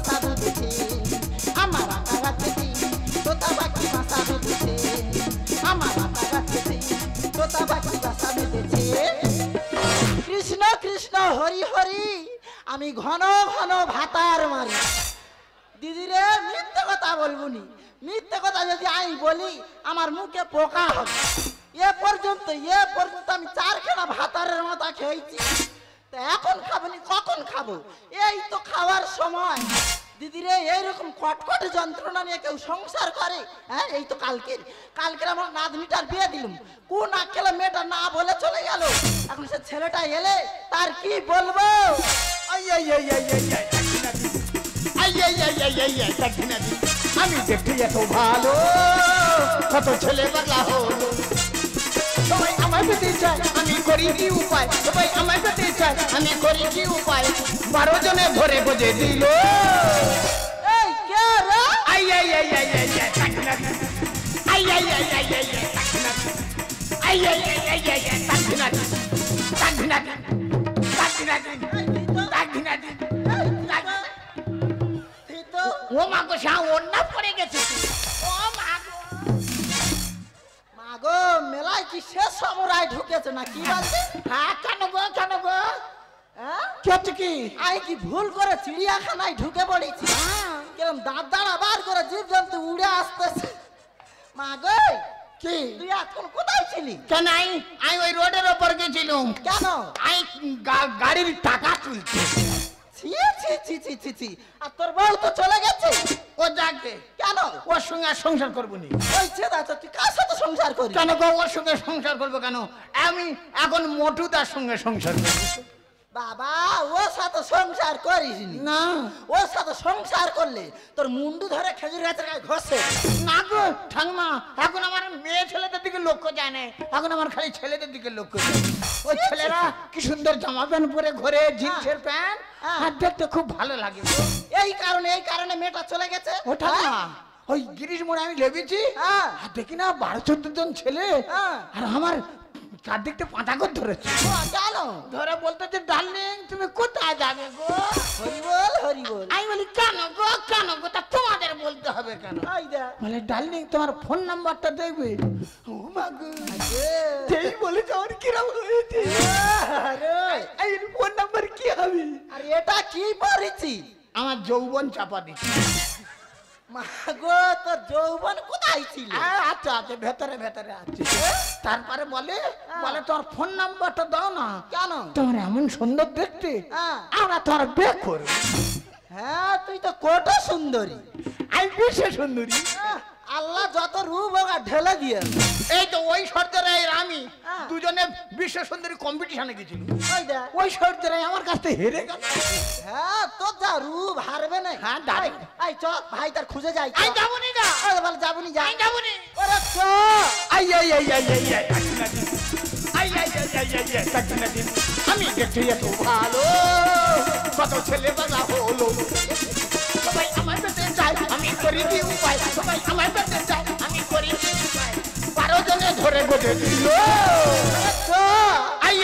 ভাষা বুঝেছে আমার আটা গাছে তোতা পাখি ভাষা বুঝেছে আমার আটা গাছে তোতা পাখি ভাষা বুঝেছে কৃষ্ণ কৃষ্ণ হরি হরি আমি ঘন ঘন ভাতার মারি দিদিরে মিথ্যে কথা বলবুনি মিথ্যে কথা যদি আমি বলি আমার মুখে পোকা হবে এ পর্যন্ত আমি 4 খানা ভাতারের মাথা খেয়েছি তা এখন খাবনি কখন খাবো এই তো খাওয়ার সময় দিদিরে এইরকম কটকট যন্ত্রণা নিয়ে কেউ সংসার করে হ্যাঁ এই তো কালকের আমার নাতনিটার বিয়ে দিলুম কোন আক্কেলে মেয়েটা না বলে চলে গেল এখন সে ছেলেটা এলে তার কি বলবো আমি দেখতে এত ভালো কত ছেলে পাগলা হলো সবাই আমায় পেতে চায় আমি করি কি উপায় সবাই আমায় পেতে চায় আমি করি কি উপায় 12 জনে ধরে বোঝে দিল এই কে রে আই আই আই আই আই তাকনা আই আই আই আই আই তাকনা আই আই আই আই আই তাকনা তাকনা তাকনা তাকনা ও মা গো সা ওন্না পড়ে গেছে ও মা গো মাগো মেলায় কি শেষ সমরায় ঢুকেছে না কি বলছে হ্যাঁ কেন গো হ্যাঁ কেটে কি আই কি ভুল করে চিড়িয়াখানায় ঢুকে পড়েছি কিরম দাঁত দাঁড়া বার করে জীবজন্তু উড়ে আসতেছে মাগো কি তুই এখন কোথায় ছিলি কেন আই ওই রোডের উপর গেছিলাম কেন আই গাড়ির টাকা তুলতে ছি ছি ছি ছি ছি ছি আর তোর বউ তো চলে গেছে ও যাকে কেন ওর সঙ্গে আর সংসার করবো নি ওই ছেদা তুই কার সাথে সংসার করবি কেন গো ওর সঙ্গে সংসার করবো কেন আমি এখন মোটুদার সঙ্গে সংসার করবো বাবা ওর সাথে সংসার করিস না ওর সাথে সংসার করলে তোর মুন্ডু ধরে খেজুর গাছের গায়ে ঘষে না গো ঠাকুমা এখন আমার মেয়ে ছেলেদের দিকে লক্ষ্য যায় না এখন আমার খালি ছেলেদের দিকে লক্ষ্য যায় ওই ছেলেরা কি সুন্দর জামা প্যান্ট পরে ঘরে জিন্সের প্যান্ট আর দেখতে খুব ভালো লাগে এই কারণে মেয়েটা চলে গেছে ওঠা না ওই গিরিশ মোড়ে আমি লেগেছি আর দেখি না 12-14 জন ছেলে আর আমার চারদিকটা পাঁটাকর ধরেছে কেন ধরে বলতেছে ডার্লিং তুমি কোথায় যাবে গো হরি বল আমি বলি কেন গো তা তোমাদের বলতে হবে কেন বলে ডার্লিং তোমার ফোন নাম্বারটা দেখবে ও মা গো এই বলে আমার কিরম হয়েছে এই ফোন নাম্বার কি হবে আর এটা কি পড়েছি আমার যৌবন চাপা দিচ্ছে মাগো তোর যৌবন কোথায় ছিল আচ্ছা ভেতরে আছে তারপরে বলে তোমার ফোন নাম্বারটা দাও না কেন তোমার এমন সুন্দর দেখতে আমরা তোমার বিয়ে করব হ্যাঁ তুই তো কত সুন্দরী আমি বিশ্ব সুন্দরী আল্লাহ যত রূপ ওগা ঢেলে দিয়ে এই তো ওই সর্দারাই আমি দুজনে বিশ্ব সুন্দরী কম্পিটিশনে গেছিল ওই সর্দারাই আমার কাছ থেকে হেরে গেল হ্যাঁ তোর যা রূপ হারবে না হ্যাঁ দাঁড়াই আই চ ভাই তার খুঁজে যাই আই যাবনি না বল যাবনি যা আই যাবনি ওরে চ আই আমি দেখতে এত ভালো কত ছেলে বাগা হলো সবাই আমার পেতে চায় আমি করি কি উপায় সবাই আমার পেতে চায় আমি করি কি উপায় 12 জনে ধরে গোটে দিল আই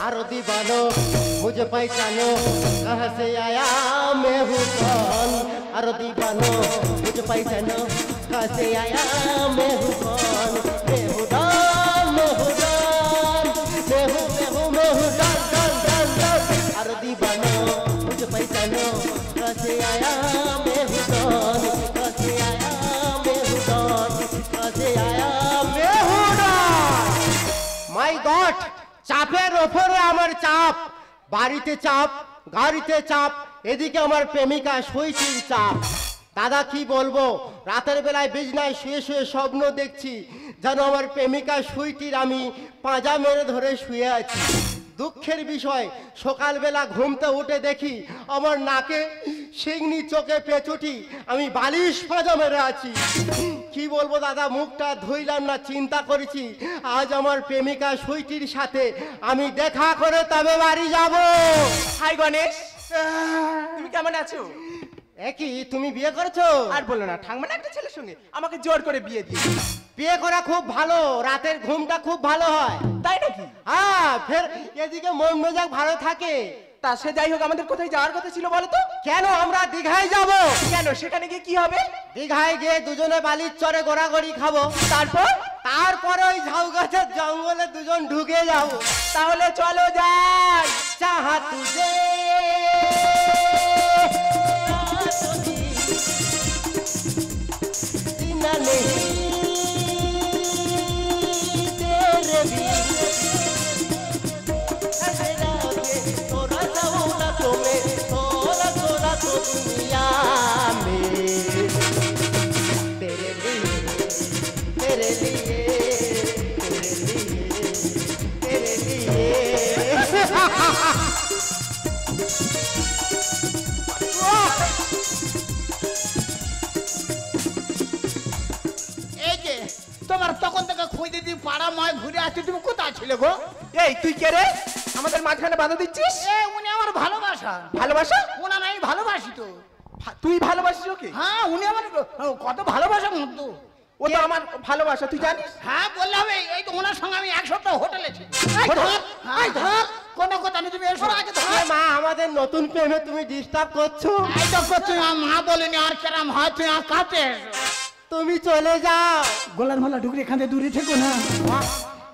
आरो दीवानो मुझे पहचानो कहाँ से आया मैं हूँ कौन आरो दीवानो मुझे पहचानो कहाँ से आया मैं हूँ कौन मैं हूँ डॉन मैं हूँ डॉन मैं हूँ डॉन आरो दीवानो मुझे पहचानो कहाँ से आया मैं हूँ डॉन कहाँ से आया मैं हूँ डॉन कहाँ से आया मैं हूँ डॉन माय गॉड চাপের ওপরে আমার চাপ বাড়িতে চাপ গাড়িতে চাপ এদিকে আমার প্রেমিকা সইচির চাপ দাদা কি বলবো রাতের বেলায় বিছনায় শুয়ে শুয়ে স্বপ্ন দেখছি যেন আমার প্রেমিকা সুইটির আমি পাঁজা মেরে ধরে শুয়ে আছি দুঃখের বিষয় সকালবেলা ঘুমতে উঠে দেখি আমার নাকে শিংনি, চোখে পেঁচুটি, আমি বালিশ পাজা মেরে আছি। কি বলবো দাদা, মুখটা ধুইলাম না, চিন্তা করেছি আজ আমার প্রেমিকা সুইটির সাথে আমি দেখা করে তবে বাড়ি যাব। হাই গণেশ, তুমি কেমন আছো? একই তুমি বিয়ে করেছো? আর বলো না, ঠাকমা একটা ছেলের সঙ্গে আমাকে জোর করে বিয়ে দিয়ে। বিয়ে করা খুব ভালো, রাতের ঘুমটা খুব ভালো হয়। তাই নাকি? হ্যাঁ, ফের এদিকে মন মেজাজ ভালো থাকে। তা সে যাই হোক, আমাদের কোথায় যাওয়ার কথা ছিল বলো তো? কেন, আমরা দীঘায় যাব। কেন, সেখানে গিয়ে কি হবে? দীঘায় গিয়ে দুজনে বালির চরে গোড়াগড়ি খাবো, তারপরে ওই ঝাউ গাছের জঙ্গলে দুজন ঢুকে যাব। তাহলে চলো যাই। চাহা তুঝে जीना नहीं तेरे बिन, तेरा के थोड़ा सा होना तो मैं थोड़ा थोड़ा तो दुनिया में तेरे लिए तेरे लिए तेरे लिए तेरे তোমার তখন থেকে খুঁজে দিই পাড়া ময় ঘুরে আসছি, তুমি কোথায় ছিলে গো? এই তুই কে রে, আমাদের মাঝখানে বাধা দিচ্ছিস? উনি আমার ভালোবাসা। ভালোবাসা? ওনা নাই ভালোবাসি তো। তুই ভালোবাসিস ওকে? হ্যাঁ, উনি আমার কত ভালোবাসা মতো। ও তো আমার ভালোবাসা, তুই জানিস? হ্যাঁ, বললে হবে। এই তো ওনার সঙ্গে আমি 1 সপ্তাহ হোটেলে ছিলাম। কোনো কথা নেই, তুমি এসো আগে। মা, আমাদের নতুন প্রেমে তুমি ডিস্টার্ব করছো। এই তো তুই মা বলিনি, আর কেরাম হয় তুই আর কাছে তুমি চলে যাও। গোলার মালা ঢুকরে এখান থেকে দূরে থেকো না,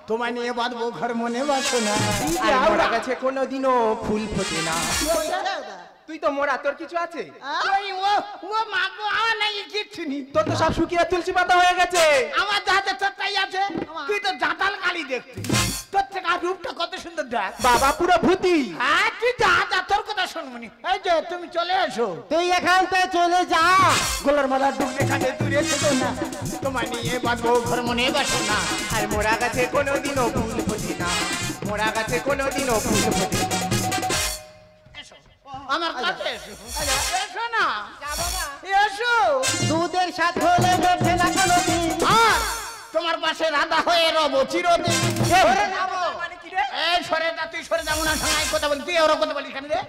তোমায় নিয়ে বাঁধবো ঘর, মনে বাসো না। আমার কাছে কোনোদিনও ফুল ফোটে না। তুই তো মোরা, তোর কিছু আছে? ও মা গো, আমার নাই কিচ্ছু নেই। তোর তো সব শুকিয়ে তুলসী পাতা হয়ে গেছে। আমার যাতে তোরটাই আছে, তুই তো জাতাল কালি দেখতি। তোর থেকে আর রূপটা কত সুন্দর দেখ বাবা, পুরো ভূতি। হ্যাঁ, তুই যা যা, তোর কথা শুনবনি। এই যে তুমি চলে এসো। তুই এখান থেকে চলে যা। গোলার মালা ঢুকরে এখান থেকে দূরে থেকো না, তোমায় নিয়ে বাঁধবো ঘর, মনে বাসো না। আর মোরা গাছে কোনোদিনও ফুল ফোটে না, মোরা গাছে কোনোদিনও ফুল ফোটে না। আমার কাছে এসো, এসো না, এসো। দুধের সাথে হলে মেঠে না কোনোদিন, আর তোমার পাশে রাধা হয়ে রব চিরদিন। মানে কি রে? এই সরে যা, তুই সরে যা। ওনার সঙ্গে কথা বলি, তুই ওরা কথা বলিস কেন রে?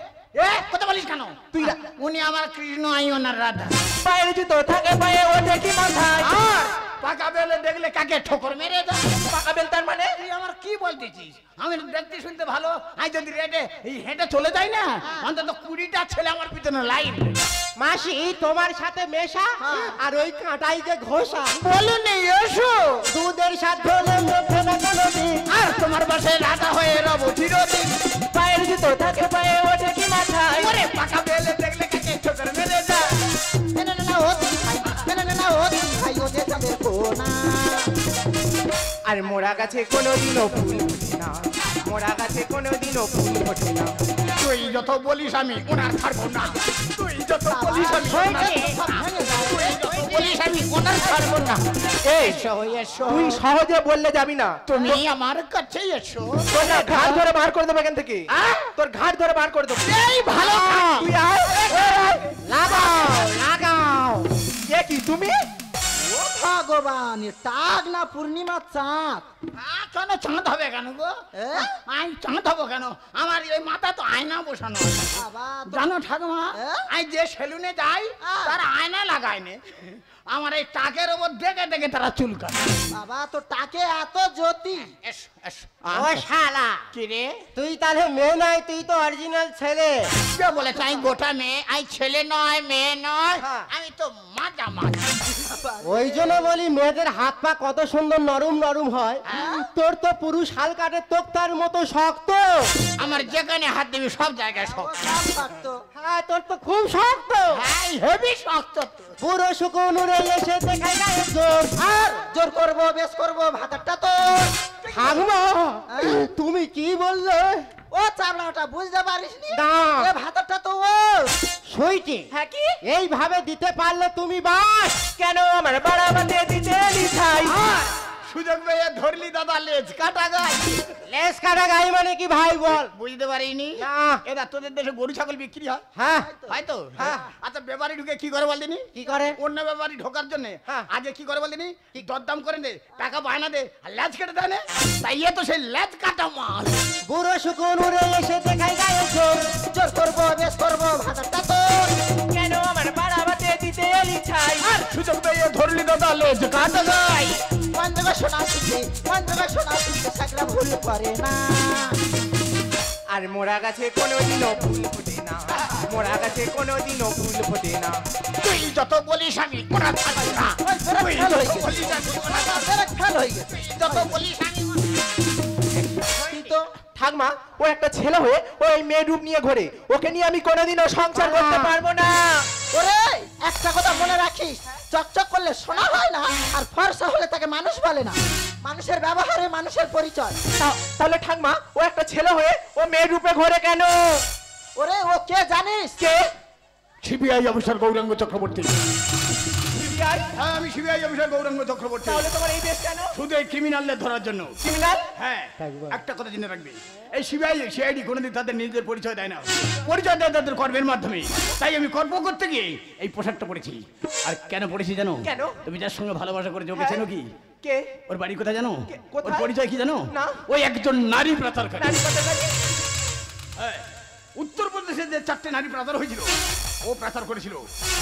কথা বলিস কেন তুই? উনি আমার কৃষ্ণ, আই ওনার রাধা। পায়ের জুতো থাকে পায়ে, ওঠে কি মাথায়। আর পাকা বেলে দেখলে কাকে ঠোকর মেরে দাও। পাকা বেল তার মানে? তুই আমার কি বলতেছিস? আমি দেখতে শুনতে ভালো, আমি যদি হেঁটে চলে যাই না, অন্তত 20টা ছেলে আমার পিছনে লাইন। মাসি তোমার সাথে মেশা আর ওই কাঁটাই যে ঘষা। বলুন এসো। দুধের সাথে হলে মেঠে না কোনোদিন, আর তোমার পাশে রাধা হয়ে রব চিরদিন। পায়ের জুতো থাকে পায়ে, ওঠে কি মাথায়। ওরে পাকা বেলে দেখলে কাকে ঠোকর মেরে দাও। আর মোরা গাছে কোনোদিনও ফুল ফোটে না, মোরা গাছে কোনোদিনও ফুল ফোটে না। তুই যত বলিস আমি ওনার ছাড়বো না, তুই যত বলিস আমি ওনার ছাড়বো না। এসো এসো, তুই সহজে বললে যাবি না। তুমি আমার কাছে এসো। তোর না ঘাট ধরে বার করে দেবো এখান থেকে। তোর ঘাট ধরে বার করে দেবো। এই ভালো, তুই আয়। লাগাও লাগাও। এ কি তুমি? ও ভগবান, টাক না পূর্ণিমা চাঁদ? কেন চাঁদ হবে কেন গো? আমি চাঁদ হবো কেন? আমার এই মাথা তো আয়না বসানো আছে। বাবা তো- জানো ঠাকুমা, আমি যে সেলুনে যাই তারা আয়না লাগায় নে, আমার এই টাকের ওপর দেখে দেখে তারা চুল কাটে। বাবা তো টাকে এত জ্যোতি। এসো এসো। ও শালা, কি রে? তুই তাহলে মেয়ে নয়, তুই তো অরিজিনাল ছেলে। কে বলেছে আমি গোটা মেয়ে? আমি ছেলে নয়, মেয়ে নয়, হ্যাঁ। আমি তো মাজা মাজা। ওই জন্য বলি মেয়েদের হাত পা কত সুন্দর নরম নরম হয়, তোর তো পুরুষ হাল কাটে তোক্তার মতো শক্ত। আমার যেখানে হাত দিবি সব জায়গায় শক্ত। সব থাকতো। হ্যাঁ, তোর তো খুব শক্ত। হ্যাঁ, হেভি শক্ত তো। পুরো শুকনো রে এসে দেখাই গায়ে জোর। আর জোর করবো, বেশ করবো, ভাতারটা তো থাকবো। তুমি কি বললে? ও চামড়া, ওটা বুঝতে পারিস নি? না। এ ভাতারটা তো ও সুইটি, হ্যাঁ কি? এইভাবে দিতে পারলে তুমি বাস। কেন আমার বাড়া বাঁধে দিতে লিখাই? সুযোগ পেয়ে ধরলি দাদা লেজ কাটা গাই। লেজ কাটা গাই মানে কি ভাই বল? বুঝতে পারিনি না। এদা তোদের দেশে গরু ছাগল বিক্রি হয়? হ্যাঁ হয়তো। হ্যাঁ। আচ্ছা ব্যাপারী ঢুকে কি করে বলদিনি? কি করে? অন্য ব্যাপারী ঢোকার জন্য হ্যাঁ। আগে কি করে বলদিনি? কি দরদাম করে দে, টাকা বায়না দে, আর লেজ কেটে দেয় না। তাই এ তো সেই লেজ কাটা মাল। বুড়ো শুকুন উড়ে এসে দেখাই গায়ে জোর। জোর করবো বেশ করবো ভাতাটা তোর। কেন আমার বাড়াবাতে দিতে এলি ছাই? আর সুযোগ পেয়ে ধরলি দাদা লেজ কাটা গাই। কোন জায়গায় শোনা শুনছে, কোন জায়গায় শোনা শুনছে, সাকরা ভুল করে না। আর মোরা গাছে কোনোদিনও ফুল ফোটে না, মোরা গাছে কোনোদিনও ফুল ফোটে না। তুই যত বলিস আমি ওরা থাকবো না। তুই ফেল হয়ে যত গেছে, বলিস আমি ওরা থাকবো বেরেক ফেল হয়ে গেছে। না। যত বলিস আমি তুই তো ঠাকমা, ও একটা ছেলে হয়ে ওই মেয়ে রূপ নিয়ে ঘোরে, ওকে নিয়ে আমি কোনোদিনও সংসার করতে পারবো না। ওরে একটা কথা মনে রাখিস, চকচক করলে সোনা হয় না, আর ফর্সা হলে তাকে মানুষ বলে না। মানুষের ব্যবহারে মানুষের পরিচয়। তাহলে ঠাকমা, ও একটা ছেলে হয়ে ও মেয়ে রূপে ঘোরে কেন? ওরে ও কে জানিস? কে? CBI officer Gouranga Chakraborty. CBI? হ্যাঁ আমি সিবিআই অফিসার গৌরাঙ্গ চক্রবর্তী। তাহলে তোমার এই বেশ কেন? শুধু এই ক্রিমিনালদের ধরার জন্য। ক্রিমিনাল? হ্যাঁ একটা কথা জেনে রাখবি, এই সিবিআই সিআইডি কোনোদিন তাদের নিজেদের পরিচয় দেয় না, পরিচয় দেয় তাদের কর্মের মাধ্যমে। তাই আমি কর্ম করতে গিয়ে এই পোশাকটা পরেছি। আর কেন পরেছি জানো? কেন? তুমি যার সঙ্গে ভালোবাসা করেছো ওকে হ্যাঁ। চেনো কি? কে? ওর বাড়ি কোথায় জানো? কোথায়? ওর পরিচয় কি জানো? না। ওই একজন নারী পাচারকারী। নারী পাচারকারী? হ্যাঁ, উত্তরপ্রদেশে যে 4টে নারী পাচার হয়েছিল ও পাচার করেছিল।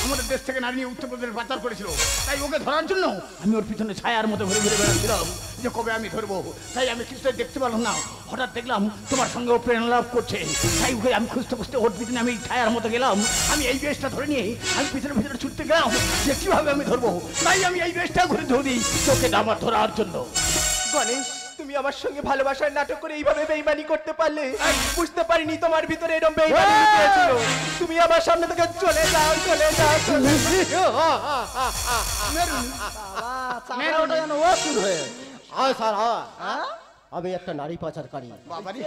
আমাদের দেশ থেকে নারী নিয়ে উত্তরপ্রদেশে পাচার করেছিল। তাই ওকে ধরার জন্য আমি ওর পিছনে ছায়ার মতো ঘুরে ঘুরে বেড়াচ্ছিলাম যে কবে আমি ধরবো। তাই আমি কিছুতেই দেখতে পারলাম না, হঠাৎ দেখলাম তোমার সঙ্গে ও প্রেরণা লাভ করছে। তাই ওকে আমি খুঁজতে খুঁজতে ওর পিছনে আমি ছায়ার মতো গেলাম। আমি এই বেশটা ধরে নিয়ে আমি পিছনে পিছনে ছুটতে গেলাম যে কিভাবে আমি ধরবো। তাই আমি এই বেশটা ঘুরে ধরি তোকে আমার ধরার জন্য। গণেশ, তুমি আমার সঙ্গে ভালোবাসার নাটক করে এইভাবে বেইমানি করতে পারলে? বুঝতে পারিনি তোমার ভিতরে এরকম বেইমানি লুকিয়েছিল। তুমি আমার সামনে থেকে চলে যাও, চলে যাও, চলে যাও। চামড়া ওটা যেন ও শুরু হয়ে গেছে। হয় স্যার হয়। হ্যাঁ? আমি একটা নারী পাচারকারী। বাবারে,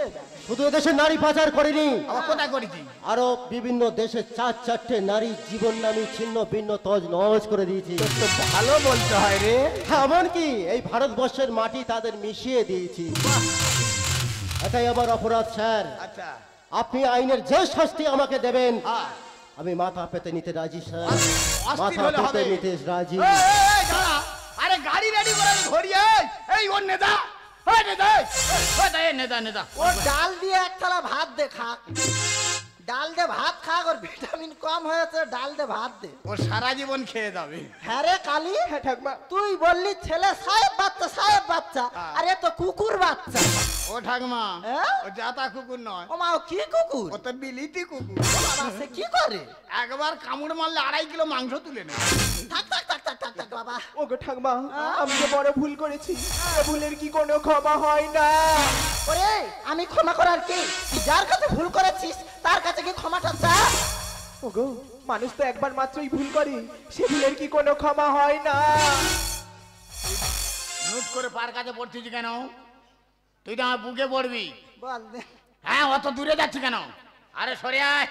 শুধু দেশের নারী পাচার করিনি, আবার কোথায় করেছি? আরো বিভিন্ন দেশে 4-4টে নারী জীবন নামী ছিন্ন ভিন্ন তজ নজ করে দিয়েছি। তো ভালো বলতে হয় রে। এমনকি এই ভারতবর্ষের মাটি তাদের মিশিয়ে দিয়েছি। এটাই আমার অপরাধ স্যার। আচ্ছা আপনি আইনের যে শাস্তি আমাকে দেবেন হ্যাঁ। আমি মাথা পেতে নিতে রাজি স্যার। অস্থির মাথা হলে পেতে হবে। নিতে রাজি। এই, এই, দাঁড়া। আরে গাড়ি রেডি করে ধরি। এই ওর নেতা, ওই নেতা, ওই নেতা নেতা। ও ডাল দিয়ে এক থালা ভাত দে খা। ডাল দে ভাত খা, ওর ভিটামিন কম হয়েছে, ডাল দে ভাত দে। ও সারা জীবন খেয়ে যাবে। হ্যাঁ রে কালি, হ্যাঁ ঠাকমা। তুই বললি ছেলে সাহেব বাচ্চা, সাহেব বাচ্চা, আরে তো কুকুর বাচ্চা। ও ঠাকমা, হ্যাঁ? ও জাতা কুকুর নয়, ও মা ও কি কুকুর? ও তো বিলিতি কুকুর। বাবা সে কি করে? একবার কামড় মারলে 2.5 কিলো মাংস তুলে নেয়। থাক থাক থাক থাক থাক থাক বাবা। ও গো ঠাকমা, আমি তো বড় ভুল করেছি। এ ভুলের কি কোনো ক্ষমা হয় না? ওরে আমি ক্ষমা করার কি? তুই যার কাছে ভুল করেছিস তার কাছে কি ক্ষমাটা চা? ও গো, মানুষ তো একবার মাত্রই ভুল করে, সে ভুলের কি কোনো ক্ষমা হয় না? নোট করে পার কাছে পড়ছিস কেন? তুই তো আমার বুকে পড়বি। বল দে। হ্যাঁ, অত দূরে যাচ্ছি কেন? আরে সরে আয়।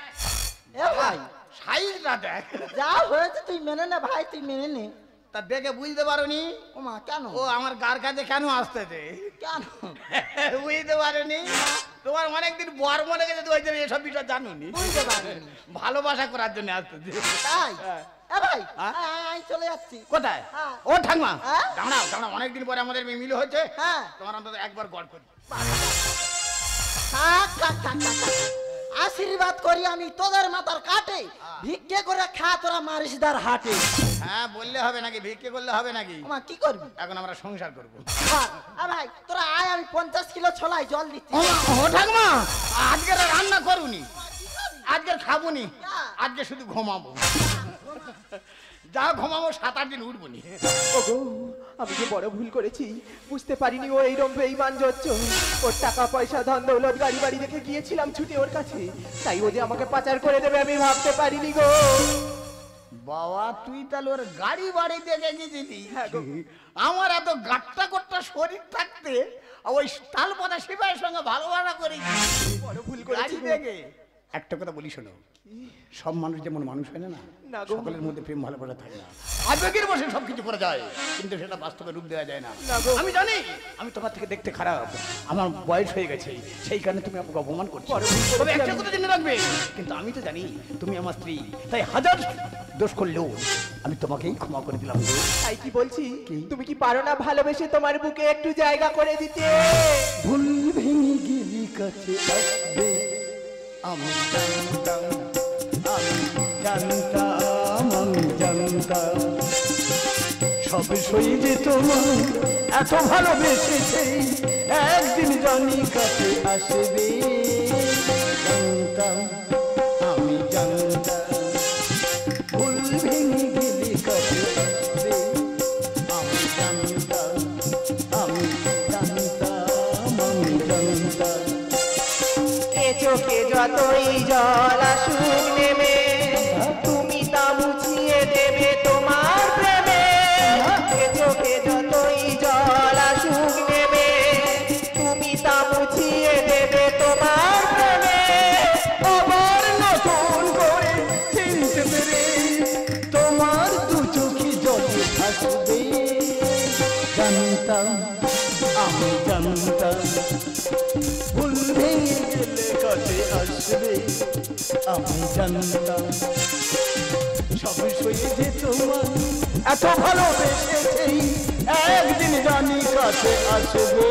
এ ভাই সাইজটা দেখ। যা হয়েছে তুই মেনে নে ভাই, তুই মেনে নে। তা দেখে বুঝতে পারোনি ও মা কেন? ও আমার গার কাছে কেন আসতেছে? কেন? বুঝতে পারোনি? তোমার অনেকদিন বর মনে গেছে, তুই এসব বিষয় জানুনি। বুঝতে পারিনি। ভালোবাসা করার জন্য আসতেছে। তাই? এ ভাই হ্যাঁ? আমি চলে যাচ্ছি। কোথায়? হ্যাঁ। ও ঠাকমা, হ্যাঁ? দাঁড়াও দাঁড়াও, অনেকদিন পরে আমাদের মিল হয়েছে। হ্যাঁ। তোমার অন্তত একবার গড় করি। থাক থাক থাক থাক থাক। আশীর্বাদ করি আমি তোদের মাথার কাটে, ভিক্ষে করে খা তোরা মারিসদার হাটে। হ্যাঁ, বললে হবে নাকি? ভিক্ষে করলে হবে নাকি? ও মা কি করবি? এখন আমরা সংসার করবো। ভাই তোরা আয়, আমি 50 কিলো ছোলাই জল দিচ্ছি। ও ঠাকমা, আজকে রান্না করুনি, আজকে খাবুনি, আজকে শুধু ঘুমাবো। যা ঘুমাবো, 7-8 দিন উঠবনি। ও গো, আমি যে বড় ভুল করেছি, বুঝতে পারিনি ও এইরকম বেঈমান জচ্চ। ওর টাকা পয়সা ধন দৌলত গাড়ি বাড়ি দেখে গিয়েছিলাম ছুটে ওর কাছে, তাই ও যে আমাকে পাচার করে দেবে আমি ভাবতে পারিনি গো। বাবা, তুই তাহলে ওর গাড়ি বাড়ি দেখে গেছিলি? হ্যাঁ গো। আমার এত গাট্টা গোট্টা শরীর থাকতে ওই তালপদা সিপাহীর সঙ্গে ভালোবাসা করি বড় ভুল গাড়ি করেছি গো। দেখে। একটা কথা বলি শোনো, সব মানুষ যেমন মানুষ হয় না, না গো। সকলের মধ্যে প্রেম ভালোবাসা থাকে না। আবেগের বসে সবকিছু করা যায়, কিন্তু সেটা বাস্তবে রূপ দেওয়া যায় না। না গো। আমি জানি আমি তোমার থেকে দেখতে খারাপ, আমার বয়স হয়ে গেছে, সেই কারণে তুমি আমাকে অপমান করছো। তবে একটা কথা জেনে রাখবে, কিন্তু আমি তো জানি তুমি আমার স্ত্রী, তাই হাজার দোষ করলেও আমি তোমাকেই ক্ষমা করে দিলাম গো। তাই কি বলছি, তুমি কি পারো না ভালোবেসে তোমার বুকে একটু জায়গা করে দিতে? ভুল ভেঙে গেলি কাছে আসবে, আমি জানতাম, আমি জানতাম, আমি জানতাম সব সই যে তোমার এত ভালোবেসেছে, একদিন জানি কাছে আসবে। জানতাম, আমি জানতাম ভুল ভেঙে গেলি কাছে আসবে, আমি জানতাম, আমি জানতাম, আমি জানতাম। এ চোখে যতই জল আসুক নেমে, তুমি তা মুছিয়ে দেবে তোমার প্রেমে। এ চোখে যতই জল আসুক নেমে, তুমি তা মুছিয়ে দেবে তোমার প্রেমে। আবার নতুন করে চিনতে পেরে তোমার দু চোখে জলে ভাসবে। জানতাম, আমি জানতাম ভুল ভেঙে গেলে কাছে আসবে, আমি জানতাম সব সয়ে যে তোমার এত ভালোবেসেছে, একদিন জানি কাছে আসবে।